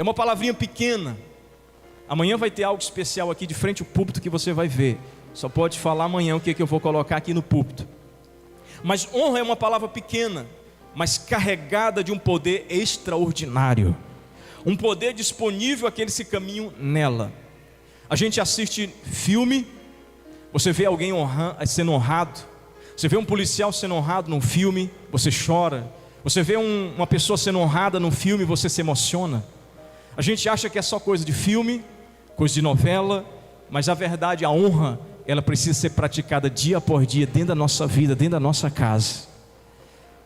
É uma palavrinha pequena. Amanhã vai ter algo especial aqui de frente ao púlpito que você vai ver. Só pode falar amanhã o que eu vou colocar aqui no púlpito. Mas honra é uma palavra pequena, mas carregada de um poder extraordinário. Um poder disponível àqueles que caminham nela. A gente assiste filme, você vê alguém sendo honrado. Você vê um policial sendo honrado num filme, você chora. Você vê uma pessoa sendo honrada num filme, você se emociona. A gente acha que é só coisa de filme, coisa de novela, mas a verdade, a honra, ela precisa ser praticada dia após dia, dentro da nossa vida, dentro da nossa casa.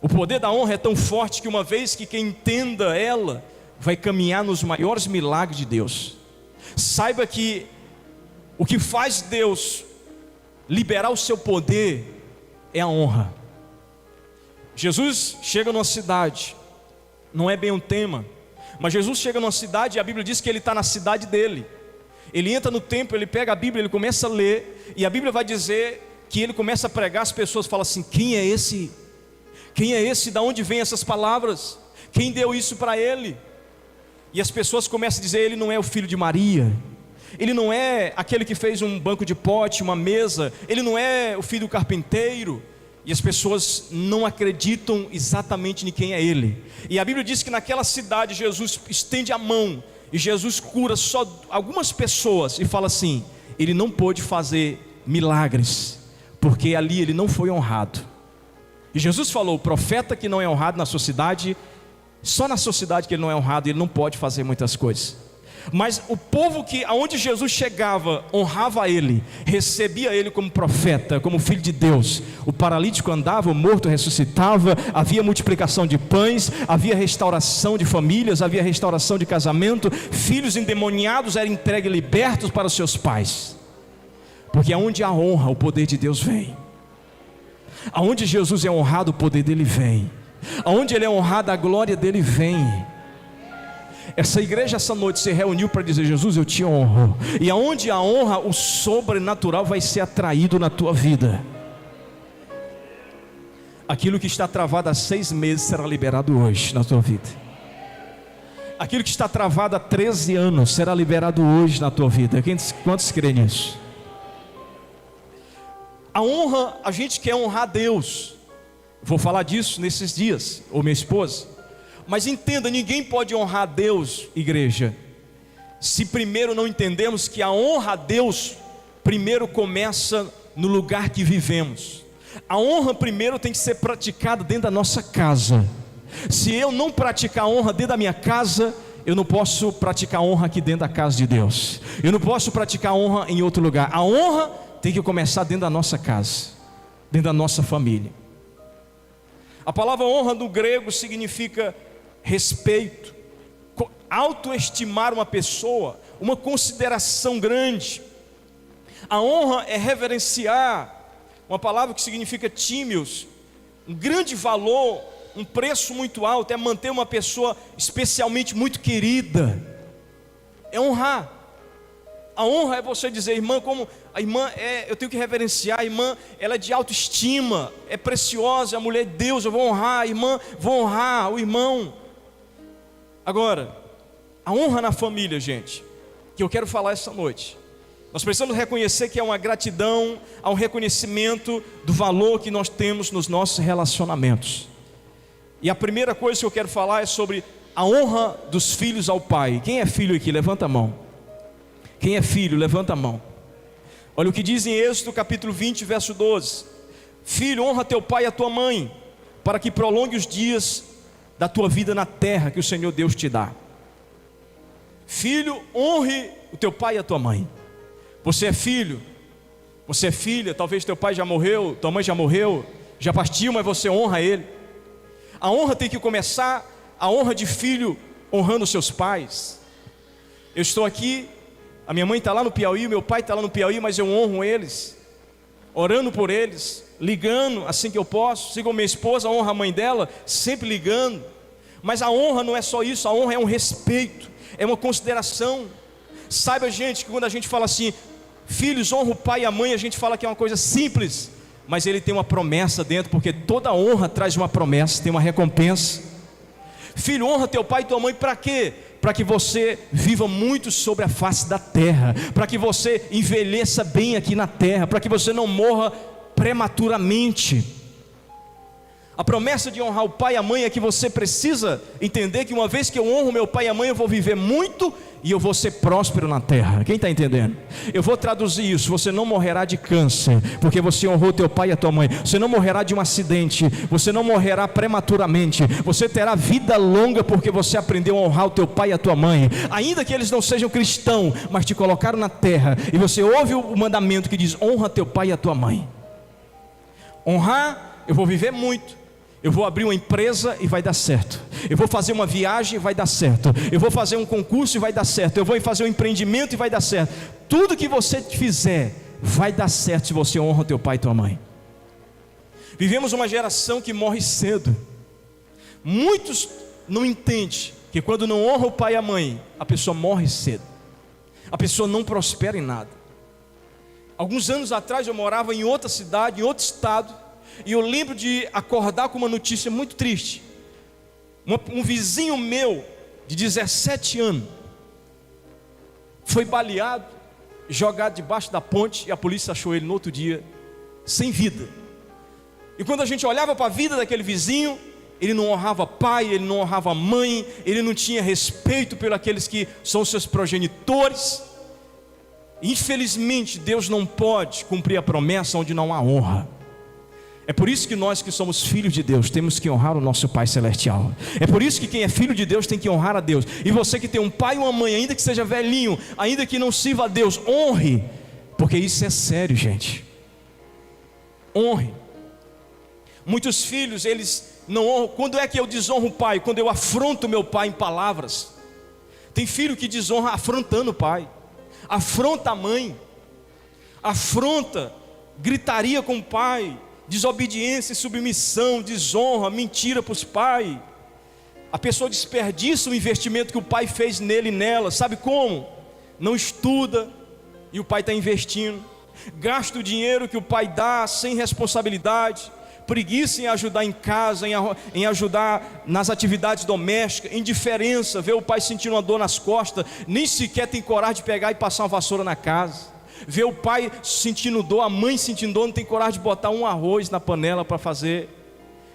O poder da honra é tão forte que uma vez que quem entenda ela, vai caminhar nos maiores milagres de Deus. Saiba que o que faz Deus liberar o seu poder é a honra. Jesus chega numa cidade, não é bem um tema, mas Jesus chega numa cidade e a Bíblia diz que ele está na cidade dele. Ele entra no templo, ele pega a Bíblia, ele começa a ler, e a Bíblia vai dizer que ele começa a pregar, as pessoas falam assim: quem é esse? Quem é esse? De onde vêm essas palavras? Quem deu isso para ele? E as pessoas começam a dizer: ele não é o filho de Maria, ele não é aquele que fez um banco de pote, uma mesa, ele não é o filho do carpinteiro. E as pessoas não acreditam exatamente em quem é ele. E a Bíblia diz que naquela cidade Jesus estende a mão e Jesus cura só algumas pessoas e fala assim: ele não pôde fazer milagres porque ali ele não foi honrado. E Jesus falou: o profeta que não é honrado na sua cidade, só na sua cidade que ele não é honrado, ele não pode fazer muitas coisas. Mas o povo que aonde Jesus chegava honrava ele, recebia ele como profeta, como filho de Deus. O paralítico andava, o morto ressuscitava, havia multiplicação de pães, havia restauração de famílias, havia restauração de casamento, filhos endemoniados eram entregues libertos para os seus pais. Porque aonde há honra, o poder de Deus vem. Aonde Jesus é honrado, o poder dele vem. Aonde ele é honrado, a glória dele vem. Essa igreja essa noite se reuniu para dizer: Jesus, eu te honro. E aonde há honra, o sobrenatural vai ser atraído na tua vida. Aquilo que está travado há 6 meses será liberado hoje na tua vida. Aquilo que está travado há 13 anos será liberado hoje na tua vida. Quantos creem nisso? A honra, a gente quer honrar Deus. Vou falar disso nesses dias, ou minha esposa. Mas entenda, ninguém pode honrar Deus, igreja, se primeiro não entendemos que a honra a Deus primeiro começa no lugar que vivemos. A honra primeiro tem que ser praticada dentro da nossa casa. Se eu não praticar a honra dentro da minha casa, eu não posso praticar a honra aqui dentro da casa de Deus. Eu não posso praticar a honra em outro lugar. A honra tem que começar dentro da nossa casa, dentro da nossa família. A palavra honra no grego significa respeito, autoestimar uma pessoa, uma consideração grande. A honra é reverenciar, uma palavra que significa tímios, um grande valor, um preço muito alto, é manter uma pessoa especialmente muito querida, é honrar. A honra é você dizer: irmã, como a irmã eu tenho que reverenciar, a irmã, ela é de autoestima, é preciosa, é a mulher de Deus, eu vou honrar a irmã, vou honrar o irmão. Agora, a honra na família, gente, que eu quero falar essa noite, nós precisamos reconhecer que é uma gratidão, há um reconhecimento do valor que nós temos nos nossos relacionamentos. E a primeira coisa que eu quero falar é sobre a honra dos filhos ao pai. Quem é filho aqui? Levanta a mão. Quem é filho? Levanta a mão. Olha o que diz em Êxodo capítulo 20, verso 12: filho, honra teu pai e a tua mãe, para que prolongue os dias da tua vida na terra que o Senhor Deus te dá. Filho, honre o teu pai e a tua mãe. Você é filho, você é filha, talvez teu pai já morreu, tua mãe já morreu, já partiu, mas você honra ele. A honra tem que começar, a honra de filho honrando os seus pais. Eu estou aqui, a minha mãe está lá no Piauí, o meu pai está lá no Piauí, mas eu honro eles, orando por eles, ligando assim que eu posso. Assim como minha esposa honra a mãe dela, sempre ligando. Mas a honra não é só isso, a honra é um respeito, é uma consideração. Saiba, gente, que quando a gente fala assim, filhos, honra o pai e a mãe, a gente fala que é uma coisa simples, mas ele tem uma promessa dentro, porque toda honra traz uma promessa, tem uma recompensa. Filho, honra teu pai e tua mãe para quê? para que você viva muito sobre a face da terra, para que você envelheça bem aqui na terra, para que você não morra prematuramente. A promessa de honrar o pai e a mãe é que você precisa entender que uma vez que eu honro meu pai e a mãe, eu vou viver muito e eu vou ser próspero na terra. Quem está entendendo? Eu vou traduzir isso: você não morrerá de câncer, porque você honrou teu pai e a tua mãe. Você não morrerá de um acidente, você não morrerá prematuramente. Você terá vida longa, porque você aprendeu a honrar o teu pai e a tua mãe. Ainda que eles não sejam cristãos, mas te colocaram na terra, e você ouve o mandamento que diz: honra teu pai e a tua mãe. Honrar, eu vou viver muito. Eu vou abrir uma empresa e vai dar certo. Eu vou fazer uma viagem e vai dar certo. Eu vou fazer um concurso e vai dar certo. Eu vou fazer um empreendimento e vai dar certo. Tudo que você fizer vai dar certo se você honra o teu pai e tua mãe. Vivemos uma geração que morre cedo. Muitos não entendem que quando não honra o pai e a mãe, a pessoa morre cedo. A pessoa não prospera em nada. Alguns anos atrás eu morava em outra cidade, em outro estado, e eu lembro de acordar com uma notícia muito triste. Um vizinho meu, de 17 anos, foi baleado, jogado debaixo da ponte, e a polícia achou ele no outro dia, sem vida. E quando a gente olhava para a vida daquele vizinho, ele não honrava pai, ele não honrava mãe, ele não tinha respeito por aqueles que são seus progenitores. Infelizmente, Deus não pode cumprir a promessa onde não há honra. É por isso que nós que somos filhos de Deus temos que honrar o nosso Pai Celestial. É por isso que quem é filho de Deus tem que honrar a Deus. E você que tem um pai e uma mãe, ainda que seja velhinho, ainda que não sirva a Deus, honre, porque isso é sério, gente. Honre. Muitos filhos, eles não honram. Quando é que eu desonro o pai? Quando eu afronto meu pai em palavras. Tem filho que desonra afrontando o pai, afronta a mãe, afronta, gritaria com o pai, desobediência e submissão, desonra, mentira para os pais. A pessoa desperdiça o investimento que o pai fez nele e nela. Sabe como? Não estuda e o pai está investindo. Gasta o dinheiro que o pai dá sem responsabilidade. Preguiça em ajudar em casa, em ajudar nas atividades domésticas. Indiferença, vê o pai sentindo uma dor nas costas, nem sequer tem coragem de pegar e passar uma vassoura na casa. Vê o pai sentindo dor, a mãe sentindo dor, não tem coragem de botar um arroz na panela para fazer.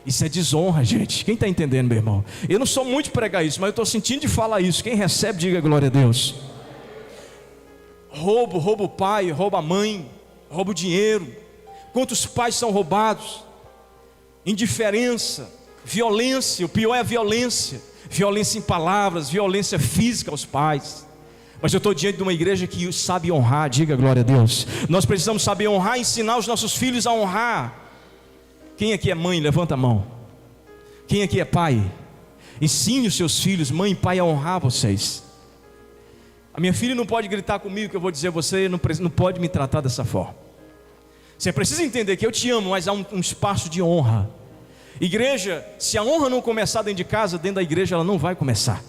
Isso é desonra, gente. Quem está entendendo, meu irmão? Eu não sou muito de pregar isso, mas eu estou sentindo de falar isso. Quem recebe, diga glória a Deus. Rouba o pai, rouba a mãe, rouba o dinheiro. Quantos pais são roubados? Indiferença, violência. O pior é a violência. Violência em palavras, violência física aos pais. Mas eu estou diante de uma igreja que sabe honrar, diga glória a Deus. Nós precisamos saber honrar, ensinar os nossos filhos a honrar. Quem aqui é mãe? Levanta a mão. Quem aqui é pai? Ensine os seus filhos, mãe e pai, a honrar vocês. A minha filha não pode gritar comigo, que eu vou dizer: você não pode me tratar dessa forma. Você precisa entender que eu te amo, mas há um espaço de honra. Igreja, se a honra não começar dentro de casa, dentro da igreja ela não vai começar.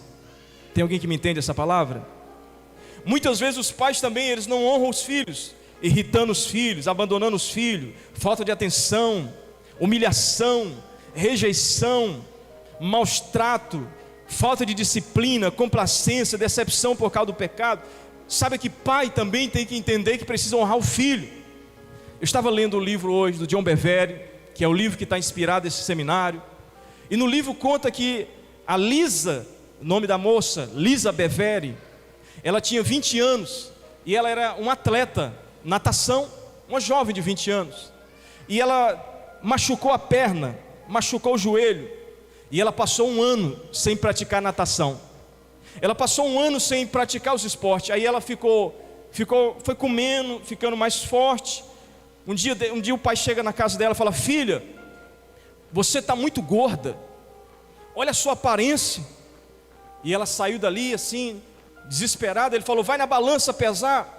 Tem alguém que me entende essa palavra? Muitas vezes os pais também, eles não honram os filhos, irritando os filhos, abandonando os filhos, falta de atenção, humilhação, rejeição, maus trato, falta de disciplina, complacência, decepção por causa do pecado. Sabe que pai também tem que entender que precisa honrar o filho. Eu estava lendo o livro hoje do John Bevere, que é o livro que está inspirado nesse seminário, e no livro conta que a Lisa, o nome da moça, Lisa Bevere, ela tinha 20 anos e ela era uma atleta, natação, uma jovem de 20 anos. E ela machucou a perna, machucou o joelho, e ela passou um ano sem praticar natação. Ela passou um ano sem praticar os esportes. Aí ela foi comendo, ficando mais forte. Um dia o pai chega na casa dela e fala: filha, você está muito gorda, olha a sua aparência. E ela saiu dali assim, desesperada. Ele falou: vai na balança pesar.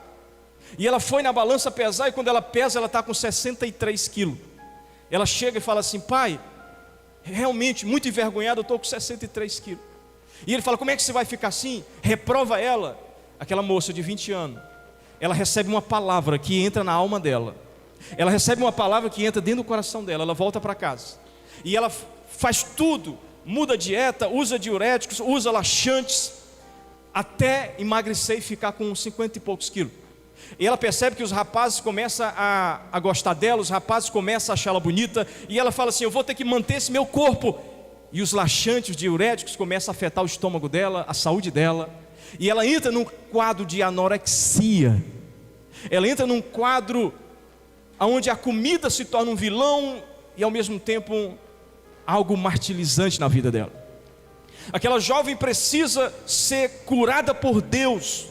E ela foi na balança pesar, e quando ela pesa, ela está com 63 quilos. Ela chega e fala assim: pai, realmente muito envergonhada, eu estou com 63 quilos. E ele fala: como é que você vai ficar assim? Reprova ela. Aquela moça de 20 anos, ela recebe uma palavra que entra na alma dela. Ela recebe uma palavra que entra dentro do coração dela. Ela volta para casa e ela faz tudo, muda a dieta, usa diuréticos, usa laxantes, até emagrecer e ficar com 50 e poucos quilos. E ela percebe que os rapazes começam a gostar dela, os rapazes começam a achar ela bonita, e ela fala assim: eu vou ter que manter esse meu corpo. E os laxantes, os diuréticos começam a afetar o estômago dela, a saúde dela, e ela entra num quadro de anorexia. Ela entra num quadro onde a comida se torna um vilão e ao mesmo tempo algo martirizante na vida dela. Aquela jovem precisa ser curada por Deus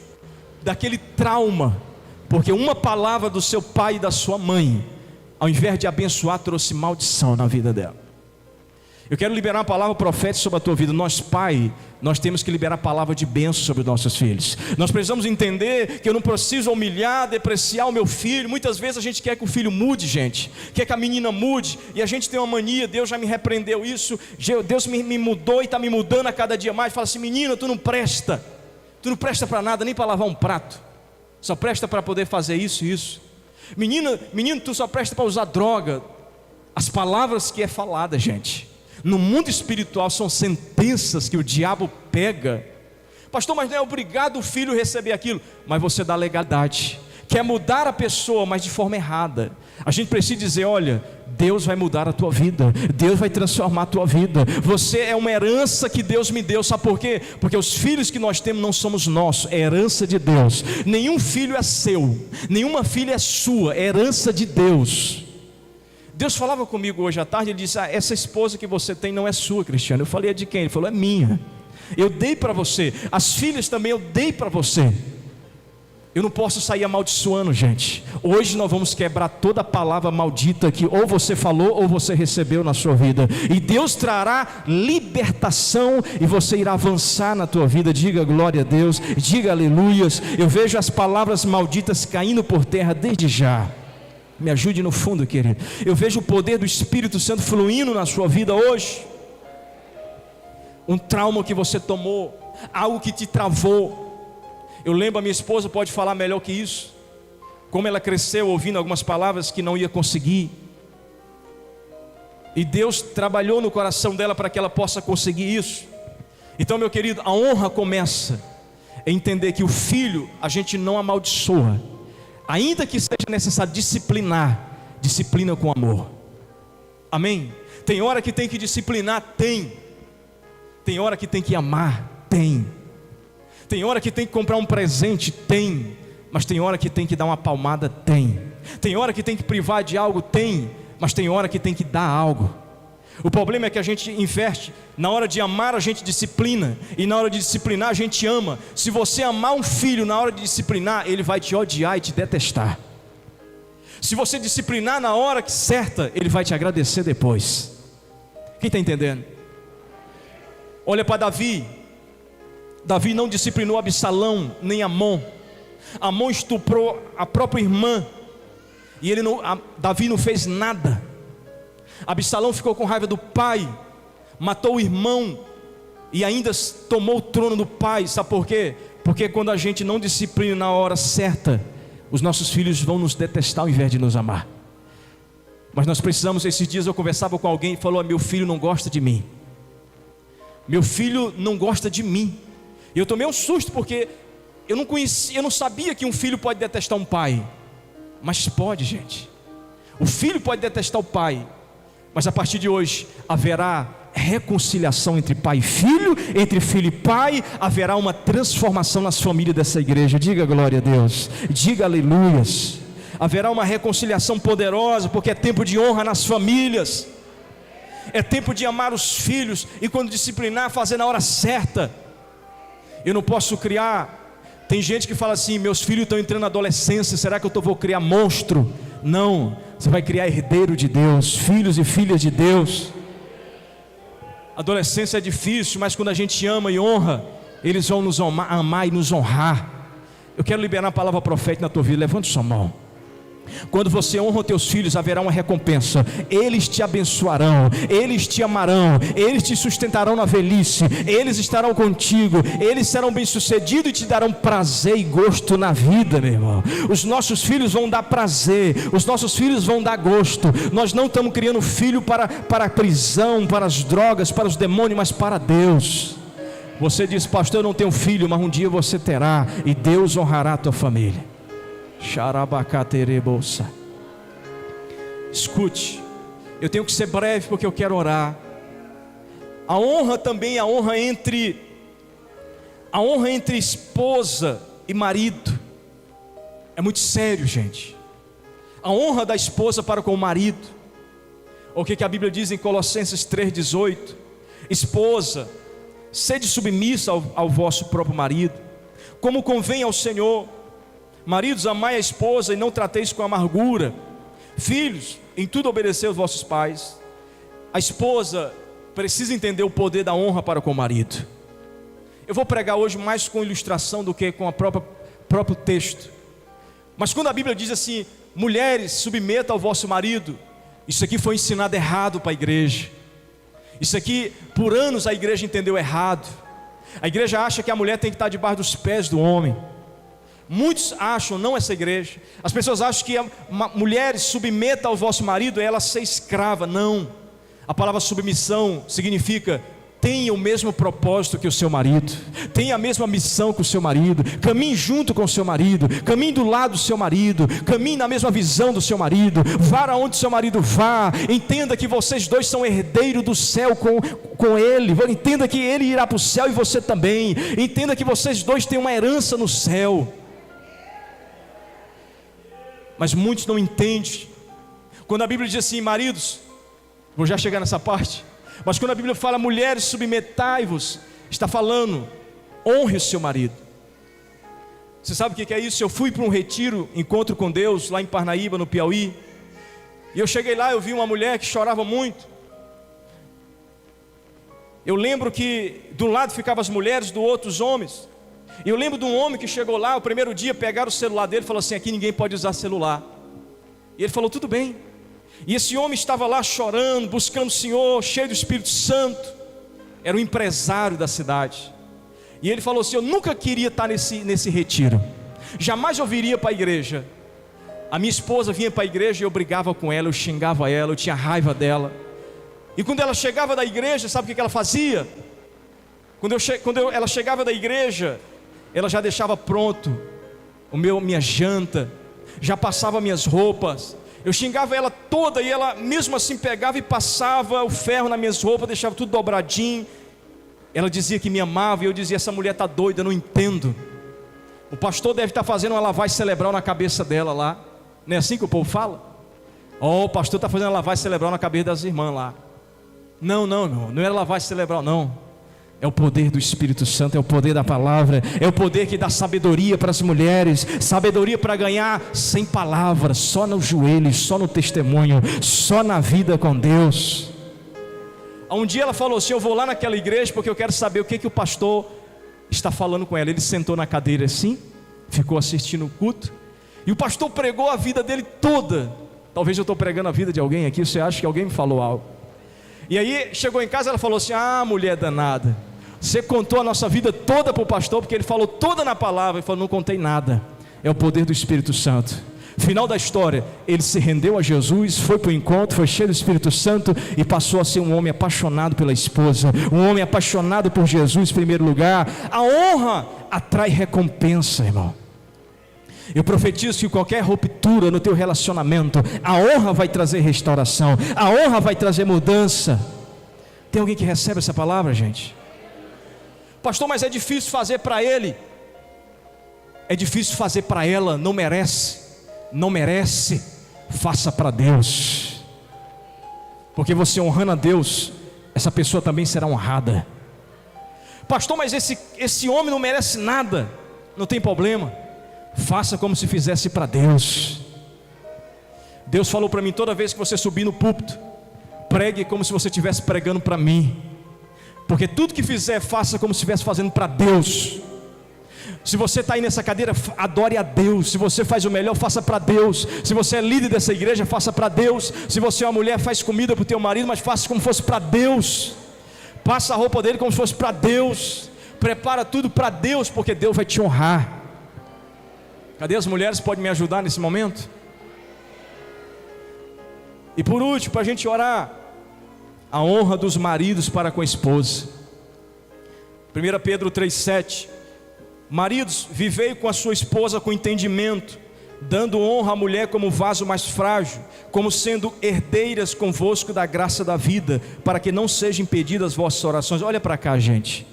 daquele trauma, porque uma palavra do seu pai e da sua mãe, ao invés de abençoar, trouxe maldição na vida dela. Eu quero liberar uma palavra profética sobre a tua vida. Nós, pai, nós temos que liberar a palavra de bênção sobre os nossos filhos. Nós precisamos entender que eu não preciso humilhar, depreciar o meu filho. Muitas vezes a gente quer que o filho mude, gente, quer que a menina mude, e a gente tem uma mania. Deus já me repreendeu isso, Deus me mudou e está me mudando a cada dia mais. Fala assim: menina, tu não presta para nada, nem para lavar um prato, só presta para poder fazer isso e isso. Menino, tu só presta para usar droga. As palavras que é falada, gente, no mundo espiritual são sentenças que o diabo pega. Pastor, mas não é obrigado o filho receber aquilo. Mas você dá legalidade, quer mudar a pessoa, mas de forma errada. A gente precisa dizer: olha, Deus vai mudar a tua vida, Deus vai transformar a tua vida. Você é uma herança que Deus me deu. Sabe por quê? Porque os filhos que nós temos não somos nossos, é herança de Deus. Nenhum filho é seu, nenhuma filha é sua, é herança de Deus. Deus falava comigo hoje à tarde, Ele disse: essa esposa que você tem não é sua, Cristiano. Eu falei: é de quem? Ele falou: é minha. Eu dei para você. As filhas também eu dei para você. Eu não posso sair amaldiçoando, gente. Hoje nós vamos quebrar toda a palavra maldita que ou você falou ou você recebeu na sua vida, e Deus trará libertação, e você irá avançar na tua vida. Diga glória a Deus, diga aleluias. Eu vejo as palavras malditas caindo por terra desde já. Me ajude no fundo, querido. Eu vejo o poder do Espírito Santo fluindo na sua vida hoje. Um trauma que você tomou, algo que te travou. Eu lembro, a minha esposa pode falar melhor que isso, como ela cresceu ouvindo algumas palavras que não ia conseguir, e Deus trabalhou no coração dela para que ela possa conseguir isso. Então, meu querido, a honra começa em entender que o filho a gente não amaldiçoa, ainda que seja necessário disciplinar, disciplina com amor. Amém? Tem hora que tem que disciplinar, tem hora que tem que amar, tem hora que tem que comprar um presente, mas tem hora que tem que dar uma palmada, tem hora que tem que privar de algo, mas tem hora que tem que dar algo. O problema é que a gente inverte. Na hora de amar a gente disciplina, e na hora de disciplinar a gente ama. Se você amar um filho na hora de disciplinar, ele vai te odiar e te detestar. Se você disciplinar na hora certa, ele vai te agradecer depois. Quem está entendendo? Olha para Davi. Davi não disciplinou Absalão nem Amon. Amon estuprou a própria irmã, e Davi não fez nada. Absalão ficou com raiva do pai, matou o irmão e ainda tomou o trono do pai. Sabe por quê? Porque quando a gente não disciplina na hora certa, os nossos filhos vão nos detestar ao invés de nos amar. Mas nós precisamos. Esses dias eu conversava com alguém e falou: meu filho não gosta de mim, meu filho não gosta de mim. E eu tomei um susto, porque eu não sabia que um filho pode detestar um pai. Mas pode, gente. O filho pode detestar o pai, mas a partir de hoje haverá reconciliação entre pai e filho, entre filho e pai. Haverá uma transformação nas famílias dessa igreja. Diga glória a Deus, diga aleluias. Haverá uma reconciliação poderosa, porque é tempo de honra nas famílias. É tempo de amar os filhos, e quando disciplinar, fazer na hora certa. Eu não posso criar. Tem gente que fala assim: meus filhos estão entrando na adolescência, será que eu vou criar monstro? Não, você vai criar herdeiro de Deus, filhos e filhas de Deus. Adolescência é difícil, mas quando a gente ama e honra, eles vão nos amar e nos honrar. Eu quero liberar a palavra profética na tua vida. Levante sua mão. Quando você honra os teus filhos, haverá uma recompensa. Eles te abençoarão, eles te amarão, eles te sustentarão na velhice, eles estarão contigo, eles serão bem-sucedidos e te darão prazer e gosto na vida, meu irmão. Os nossos filhos vão dar prazer, os nossos filhos vão dar gosto. Nós não estamos criando filho para a prisão, para as drogas, para os demônios, mas para Deus. Você diz: pastor, eu não tenho filho, mas um dia você terá, e Deus honrará a tua família. Xarabacaterebolsa. Escute, eu tenho que ser breve porque eu quero orar. A honra também, a honra entre esposa e marido é muito sério, gente. A honra da esposa para com o marido. O que a Bíblia diz em Colossenses 3,18? Esposa, sede submissa ao vosso próprio marido, como convém ao Senhor. Maridos, amai a esposa e não trateis com amargura. Filhos, em tudo obedecei aos vossos pais. A esposa precisa entender o poder da honra para com o marido. Eu vou pregar hoje mais com ilustração do que com o próprio texto. Mas quando a Bíblia diz assim: mulheres, submeta ao vosso marido, isso aqui foi ensinado errado para a igreja. Isso aqui, por anos a igreja entendeu errado. A igreja acha que a mulher tem que estar debaixo dos pés do homem. Muitos acham, não essa igreja, as pessoas acham que mulheres, submeta ao vosso marido, é ela ser escrava. Não, a palavra submissão significa: tenha o mesmo propósito que o seu marido, tenha a mesma missão que o seu marido, caminhe junto com o seu marido, caminhe do lado do seu marido, caminhe na mesma visão do seu marido, vá aonde o seu marido vá. Entenda que vocês dois são herdeiros do céu com ele. Entenda que ele irá para o céu e você também. Entenda que vocês dois têm uma herança no céu. Mas muitos não entendem. Quando a Bíblia diz assim: maridos, vou já chegar nessa parte, mas quando a Bíblia fala: mulheres, submetai-vos, está falando: honre o seu marido. Você sabe o que é isso? Eu fui para um retiro, encontro com Deus, lá em Parnaíba, no Piauí. E eu cheguei lá, eu vi uma mulher que chorava muito. Eu lembro que de um lado ficavam as mulheres, do outro os homens. E eu lembro de um homem que chegou lá, o primeiro dia, pegaram o celular dele e falou assim: aqui ninguém pode usar celular. E ele falou: tudo bem. E esse homem estava lá chorando, buscando o Senhor, cheio do Espírito Santo. Era um empresário da cidade. E ele falou assim: eu nunca queria estar nesse retiro, jamais eu viria para a igreja. A minha esposa vinha para a igreja e eu brigava com ela, eu xingava ela, eu tinha raiva dela. E quando ela chegava da igreja, sabe o que ela fazia? Quando ela chegava da igreja, ela já deixava pronto minha janta, já passava minhas roupas. Eu xingava ela toda e ela mesmo assim pegava e passava o ferro nas minhas roupas, deixava tudo dobradinho. Ela dizia que me amava e eu dizia: essa mulher está doida, eu não entendo. O pastor deve estar fazendo uma lavagem cerebral na cabeça dela lá. Não é assim que o povo fala? O pastor está fazendo uma lavagem cerebral na cabeça das irmãs lá. Não, não era lavagem cerebral não. É o poder do Espírito Santo, é o poder da palavra, é o poder que dá sabedoria para as mulheres, sabedoria para ganhar sem palavras, só nos joelhos, só no testemunho, só na vida com Deus. Um dia ela falou assim: eu vou lá naquela igreja porque eu quero saber o que o pastor está falando com ela. Ele sentou na cadeira assim, ficou assistindo o culto, e o pastor pregou a vida dele toda. Talvez eu estou pregando a vida de alguém aqui, você acha que alguém me falou algo. E aí chegou em casa, ela falou assim: ah, mulher danada, você contou a nossa vida toda para o pastor, porque ele falou toda na palavra. Ele falou: não contei nada. É o poder do Espírito Santo. Final da história, ele se rendeu a Jesus, foi para o encontro, foi cheio do Espírito Santo e passou a ser um homem apaixonado pela esposa, um homem apaixonado por Jesus em primeiro lugar. A honra atrai recompensa, irmão. Eu profetizo que qualquer ruptura no teu relacionamento, a honra vai trazer restauração, a honra vai trazer mudança. Tem alguém que recebe essa palavra, gente? Pastor, mas é difícil fazer para ele. É difícil fazer para ela, não merece. Não merece, faça para Deus. Porque você honrando a Deus, essa pessoa também será honrada. Pastor, mas esse homem não merece nada. Não tem problema, faça como se fizesse para Deus. Deus falou para mim: toda vez que você subir no púlpito, pregue como se você estivesse pregando para mim. Porque tudo que fizer, faça como se estivesse fazendo para Deus. Se você está aí nessa cadeira, adore a Deus. Se você faz o melhor, faça para Deus. Se você é líder dessa igreja, faça para Deus. Se você é uma mulher, faz comida para o teu marido, mas faça como fosse para Deus. Passa a roupa dele como se fosse para Deus. Prepara tudo para Deus, porque Deus vai te honrar. Cadê as mulheres? Podem me ajudar nesse momento? E por último, para a gente orar, a honra dos maridos para com a esposa. 1 Pedro 3,7: maridos, vivei com a sua esposa com entendimento, dando honra à mulher como vaso mais frágil, como sendo herdeiras convosco da graça da vida, para que não sejam impedidas vossas orações. Olha para cá, gente.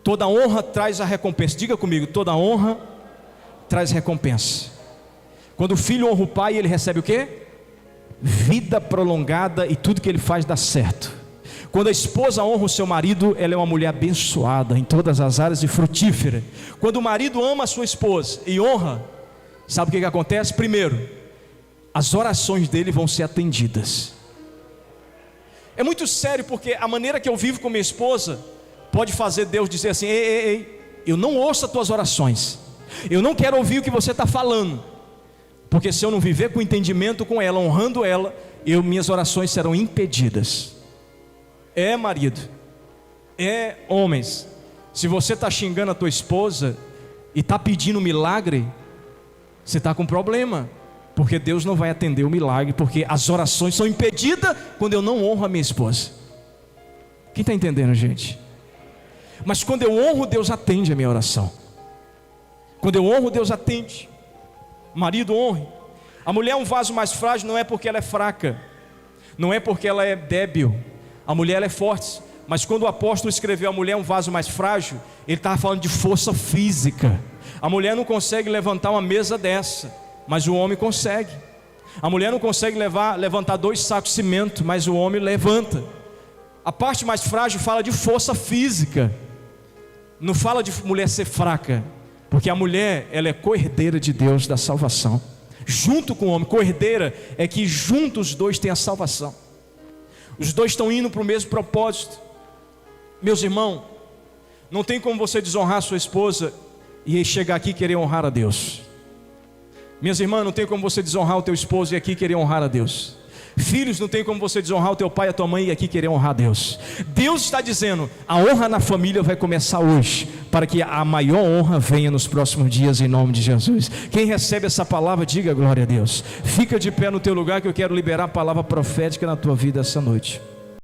Toda honra traz a recompensa. Diga comigo: toda honra traz recompensa. Quando o filho honra o pai, ele recebe o quê? Vida prolongada, e tudo que ele faz dá certo. Quando a esposa honra o seu marido, ela é uma mulher abençoada em todas as áreas e frutífera. Quando o marido ama a sua esposa e honra, sabe o que acontece? Primeiro, as orações dele vão ser atendidas. É muito sério, porque a maneira que eu vivo com minha esposa pode fazer Deus dizer assim: ei, eu não ouço as tuas orações, eu não quero ouvir o que você está falando, porque se eu não viver com entendimento com ela, honrando ela, minhas orações serão impedidas. Marido, homens, se você está xingando a tua esposa e está pedindo milagre, você está com problema, porque Deus não vai atender o milagre, porque as orações são impedidas quando eu não honro a minha esposa. Quem está entendendo, gente? Mas quando eu honro, Deus atende a minha oração. Quando eu honro, Deus atende. Marido, honre. A mulher é um vaso mais frágil, não é porque ela é fraca, não é porque ela é débil. A mulher, ela é forte. Mas quando o apóstolo escreveu a mulher é um vaso mais frágil, ele estava falando de força física. A mulher não consegue levantar uma mesa dessa, mas o homem consegue. A mulher não consegue levantar 2 sacos de cimento, mas o homem levanta. A parte mais frágil fala de força física, não fala de mulher ser fraca, porque a mulher, ela é co-herdeira de Deus da salvação, junto com o homem. Co-herdeira é que juntos os dois têm a salvação, os dois estão indo para o mesmo propósito. Meus irmãos, não tem como você desonrar sua esposa e chegar aqui e querer honrar a Deus. Minhas irmãs, não tem como você desonrar o teu esposo e aqui querer honrar a Deus. Filhos, não tem como você desonrar o teu pai e a tua mãe e aqui querer honrar a Deus. Deus está dizendo: a honra na família vai começar hoje, para que a maior honra venha nos próximos dias, em nome de Jesus. Quem recebe essa palavra, diga glória a Deus. Fica de pé no teu lugar, que eu quero liberar a palavra profética na tua vida essa noite.